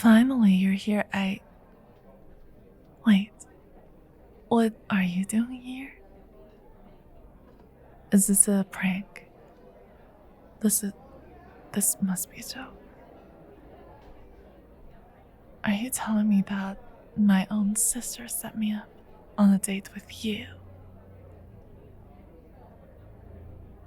Finally, you're here. Wait, what are you doing here? Is this a prank? This must be a joke. Are you telling me that my own sister set me up on a date with you?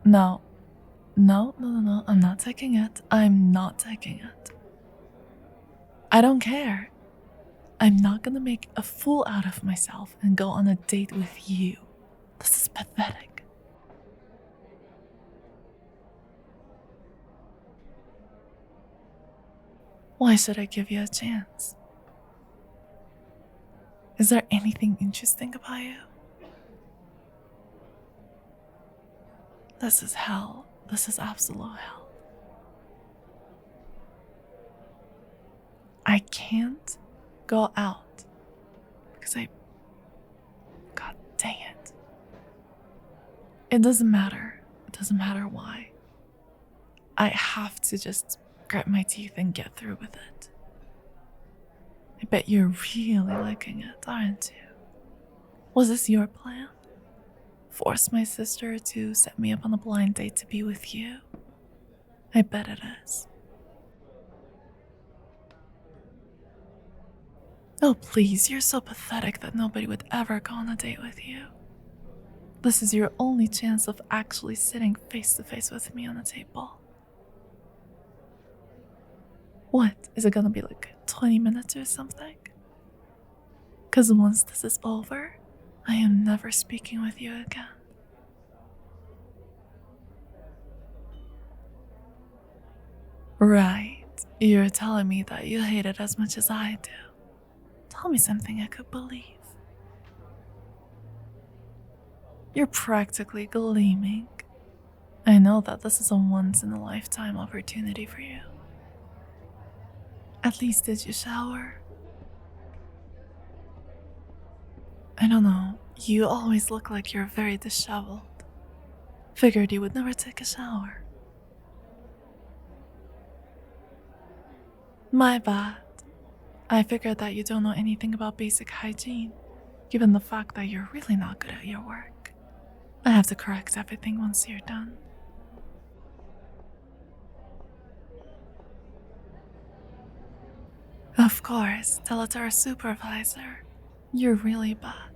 No, I'm not taking it. I'm not taking it. I don't care. I'm not gonna make a fool out of myself and go on a date with you. This is pathetic. Why should I give you a chance? Is there anything interesting about you? This is hell. This is absolute hell. I can't go out because God dang it. It doesn't matter. It doesn't matter why. I have to just grit my teeth and get through with it. I bet you're really liking it, aren't you? Was this your plan? Force my sister to set me up on a blind date to be with you? I bet it is. Oh please, you're so pathetic that nobody would ever go on a date with you. This is your only chance of actually sitting face to face with me on a table. What? Is it gonna be like 20 minutes or something? Because once this is over, I am never speaking with you again. Right. You're telling me that you hate it as much as I do. Tell me something I could believe. You're practically gleaming. I know that this is a once-in-a-lifetime opportunity for you. At least did you shower? I don't know, you always look like you're very disheveled. Figured you would never take a shower. My bad. I figured that you don't know anything about basic hygiene, given the fact that you're really not good at your work. I have to correct everything once you're done. Of course, tell it to our supervisor. You're really bad.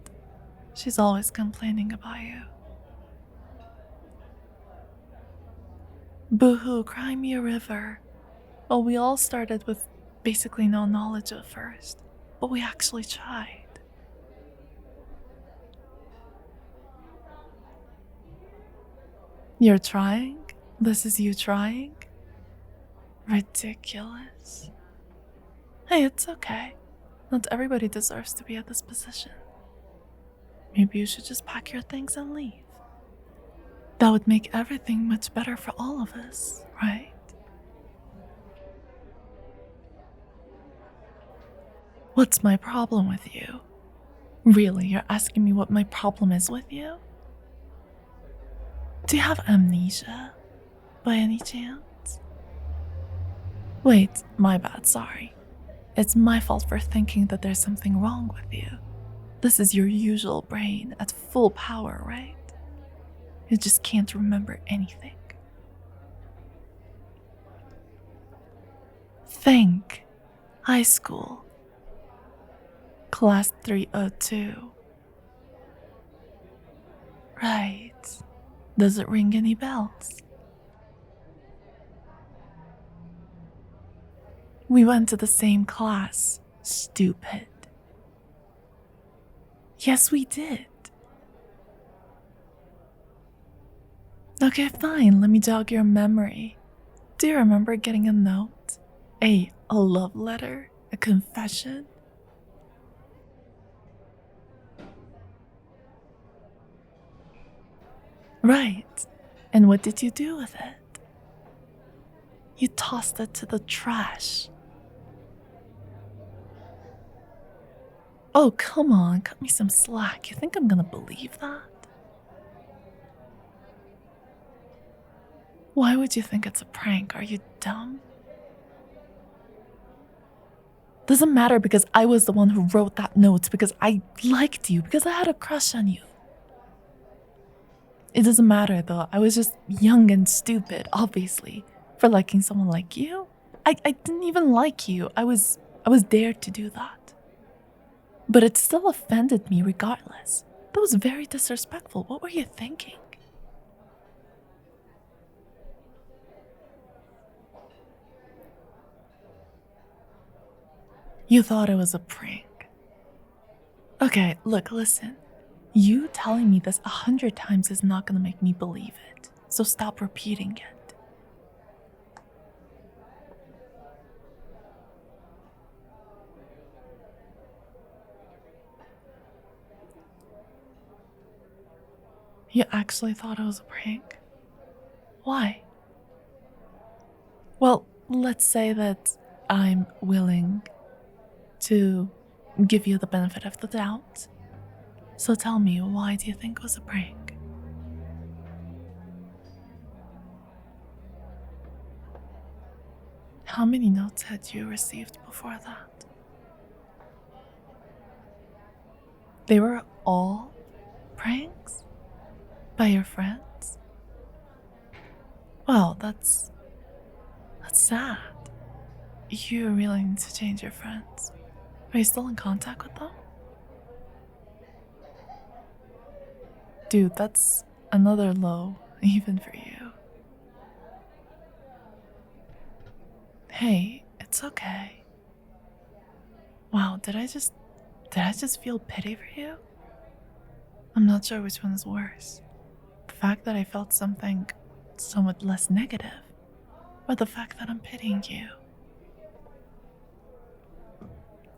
She's always complaining about you. Boo-hoo, cry me a river. Well, we all started with basically no knowledge at first, but we actually tried. You're trying? This is you trying? Ridiculous. Hey, it's okay. Not everybody deserves to be at this position. Maybe you should just pack your things and leave. That would make everything much better for all of us, right? What's my problem with you? Really, you're asking me what my problem is with you? Do you have amnesia, by any chance? Wait, my bad, sorry. It's my fault for thinking that there's something wrong with you. This is your usual brain at full power, right? You just can't remember anything. Think. High school. Class 302. Right. Does it ring any bells? We went to the same class. Stupid. Yes, we did. Okay, fine. Let me jog your memory. Do you remember getting a note? A love letter? A confession? Right. And what did you do with it? You tossed it to the trash. Oh, come on. Cut me some slack. You think I'm gonna believe that? Why would you think it's a prank? Are you dumb? Doesn't matter because I was the one who wrote that note, because I liked you, because I had a crush on you. It doesn't matter though, I was just young and stupid, obviously, for liking someone like you. I didn't even like you, I was dared to do that. But it still offended me regardless. That was very disrespectful. What were you thinking? You thought it was a prank. Okay, look, listen. You telling me this 100 times is not gonna make me believe it. So stop repeating it. You actually thought it was a prank? Why? Well, let's say that I'm willing to give you the benefit of the doubt. So tell me, why do you think it was a prank? How many notes had you received before that? They were all pranks? By your friends? Well, that's sad. You really need to change your friends. Are you still in contact with them? Dude, that's another low, even for you. Hey, it's okay. Wow, did I just feel pity for you? I'm not sure which one is worse. The fact that I felt something somewhat less negative, or the fact that I'm pitying you.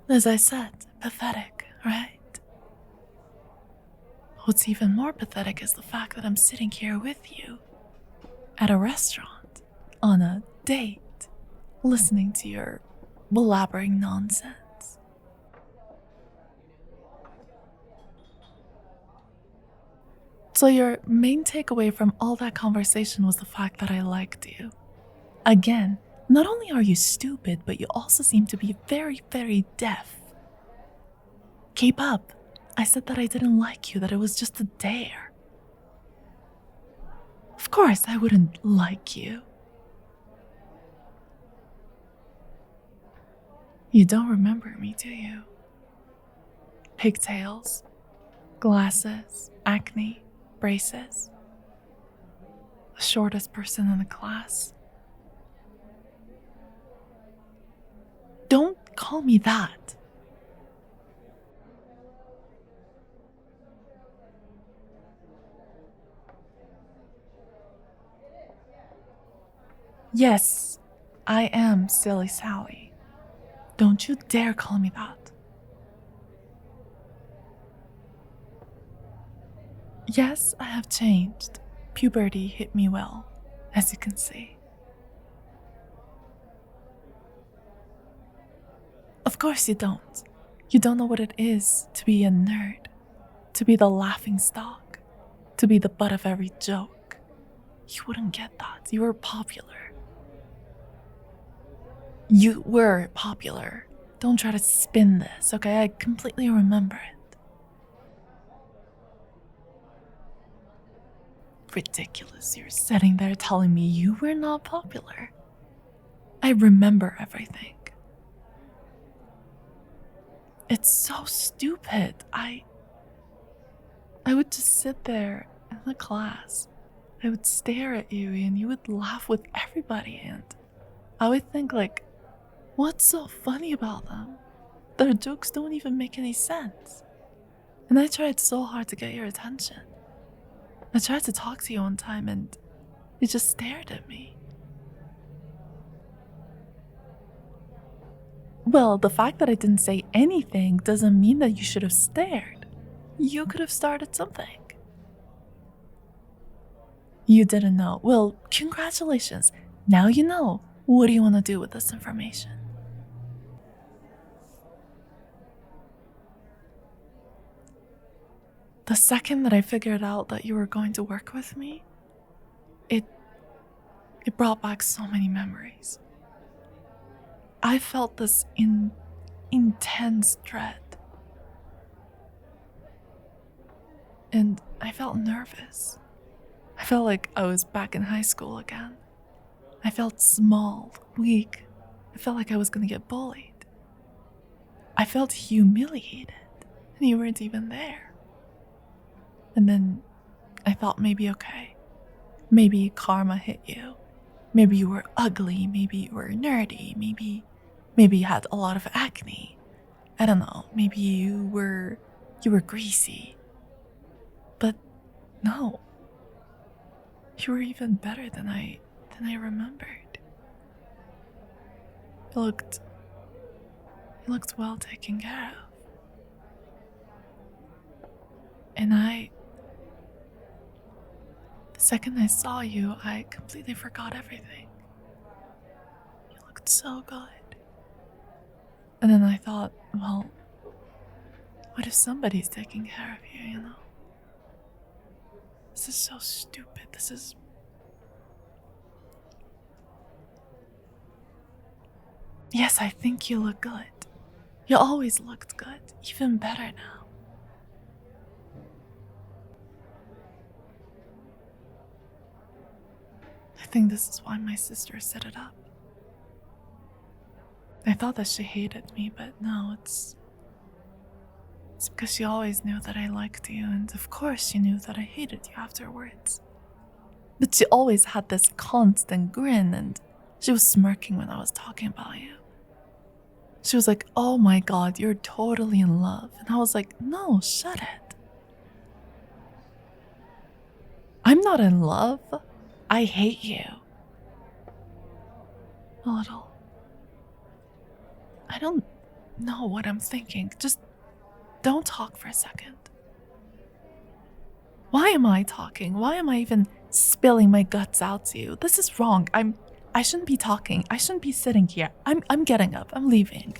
As I said, pathetic, right? What's even more pathetic is the fact that I'm sitting here with you at a restaurant, on a date, listening to your blabbering nonsense. So your main takeaway from all that conversation was the fact that I liked you. Again, not only are you stupid, but you also seem to be very, very deaf. Keep up. I said that I didn't like you, that it was just a dare. Of course, I wouldn't like you. You don't remember me, do you? Pigtails, glasses, acne, braces. The shortest person in the class. Don't call me that. Yes, I am Silly Sally. Don't you dare call me that. Yes, I have changed. Puberty hit me well, as you can see. Of course you don't. You don't know what it is to be a nerd, to be the laughing stock, to be the butt of every joke. You wouldn't get that. You were popular. You were popular. Don't try to spin this, okay? I completely remember it. Ridiculous. You're sitting there telling me you were not popular. I remember everything. It's so stupid. I would just sit there in the class. I would stare at you and you would laugh with everybody, and I would think like, what's so funny about them? Their jokes don't even make any sense. And I tried so hard to get your attention. I tried to talk to you one time and you just stared at me. Well, the fact that I didn't say anything doesn't mean that you should have stared. You could have started something. You didn't know. Well, congratulations. Now you know. What do you want to do with this information? The second that I figured out that you were going to work with me, it brought back so many memories. I felt this intense dread. And I felt nervous. I felt like I was back in high school again. I felt small, weak. I felt like I was gonna get bullied. I felt humiliated, and you weren't even there. And then I thought maybe okay. Maybe karma hit you. Maybe you were ugly, maybe you were nerdy, maybe you had a lot of acne. I don't know, maybe you were greasy. But no. You were even better than I remembered. You looked well taken care of. And the second I saw you, I completely forgot everything. You looked so good. And then I thought, well, what if somebody's taking care of you, you know? This is so stupid. This is... Yes, I think you look good. You always looked good, even better now. I think this is why my sister set it up. I thought that she hated me, but no, it's because she always knew that I liked you, and of course she knew that I hated you afterwards. But she always had this constant grin, and she was smirking when I was talking about you. She was like, oh my god, you're totally in love. And I was like, no, shut it. I'm not in love. I hate you. A little. I don't know what I'm thinking. Just don't talk for a second. Why am I talking? Why am I even spilling my guts out to you? This is wrong. I shouldn't be talking. I shouldn't be sitting here. I'm getting up. I'm leaving.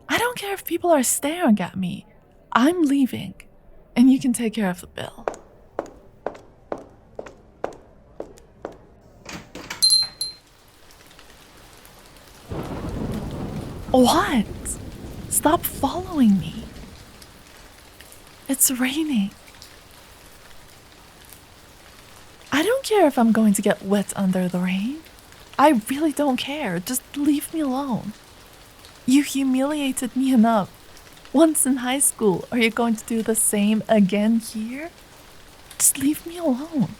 I don't care if people are staring at me. I'm leaving. And you can take care of the bill. What? Stop following me. It's raining. I don't care if I'm going to get wet under the rain. I really don't care. Just leave me alone. You humiliated me enough once in high school. Are you going to do the same again here? Just leave me alone.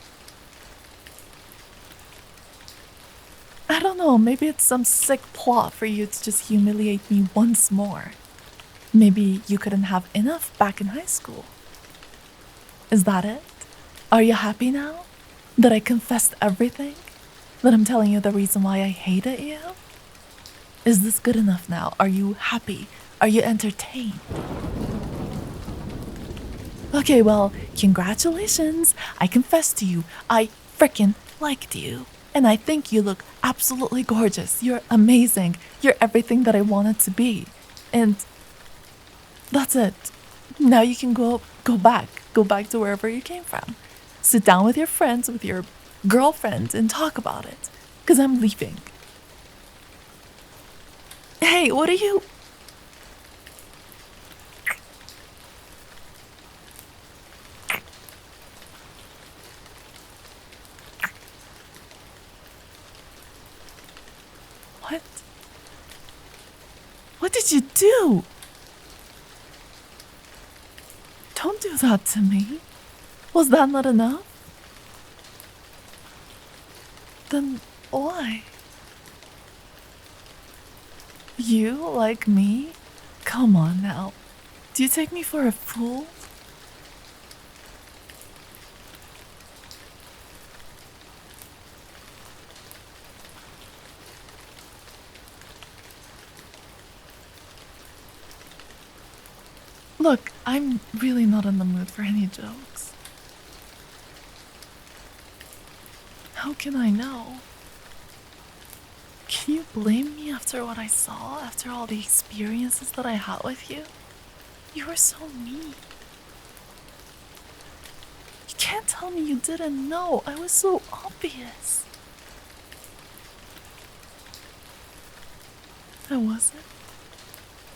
I don't know, maybe it's some sick plot for you to just humiliate me once more. Maybe you couldn't have enough back in high school. Is that it? Are you happy now? That I confessed everything? That I'm telling you the reason why I hated you? Is this good enough now? Are you happy? Are you entertained? Okay, well, congratulations. I confessed to you. I frickin' liked you. And I think you look absolutely gorgeous. You're amazing. You're everything that I wanted to be. And that's it. Now you can go back to wherever you came from. Sit down with your friends, with your girlfriend, and talk about it. Because I'm leaving. Hey, what are you... What? What did you do? Don't do that to me. Was that not enough? Then why? You like me? Come on now. Do you take me for a fool? Look, I'm really not in the mood for any jokes. How can I know? Can you blame me after what I saw, after all the experiences that I had with you? You were so mean. You can't tell me you didn't know. I was so obvious. I wasn't.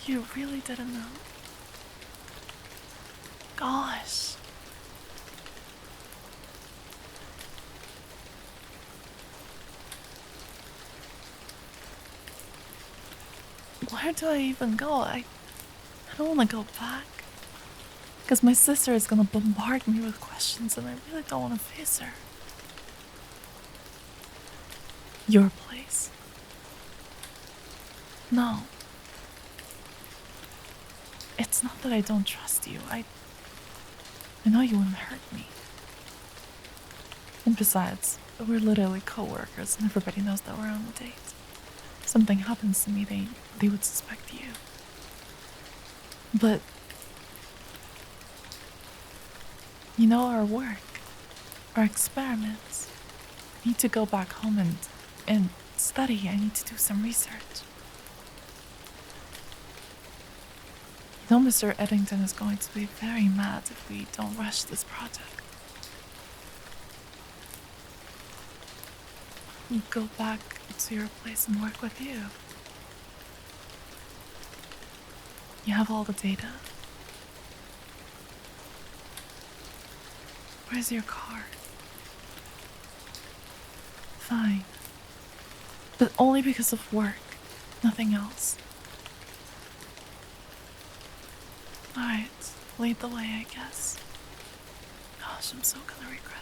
You really didn't know? Gosh. Where do I even go? I don't want to go back. Because my sister is going to bombard me with questions and I really don't want to face her. Your place? No. It's not that I don't trust you. I know you wouldn't hurt me. And besides, we're literally co-workers and everybody knows that we're on a date. If something happens to me, they would suspect you. But you know, our work, our experiments. I need to go back home and study. I need to do some research. You know, Mr. Eddington is going to be very mad if we don't rush this project. We'll go back to your place and work with you. You have all the data. Where's your car? Fine. But only because of work, nothing else. Alright, lead the way, I guess. Gosh, I'm so gonna regret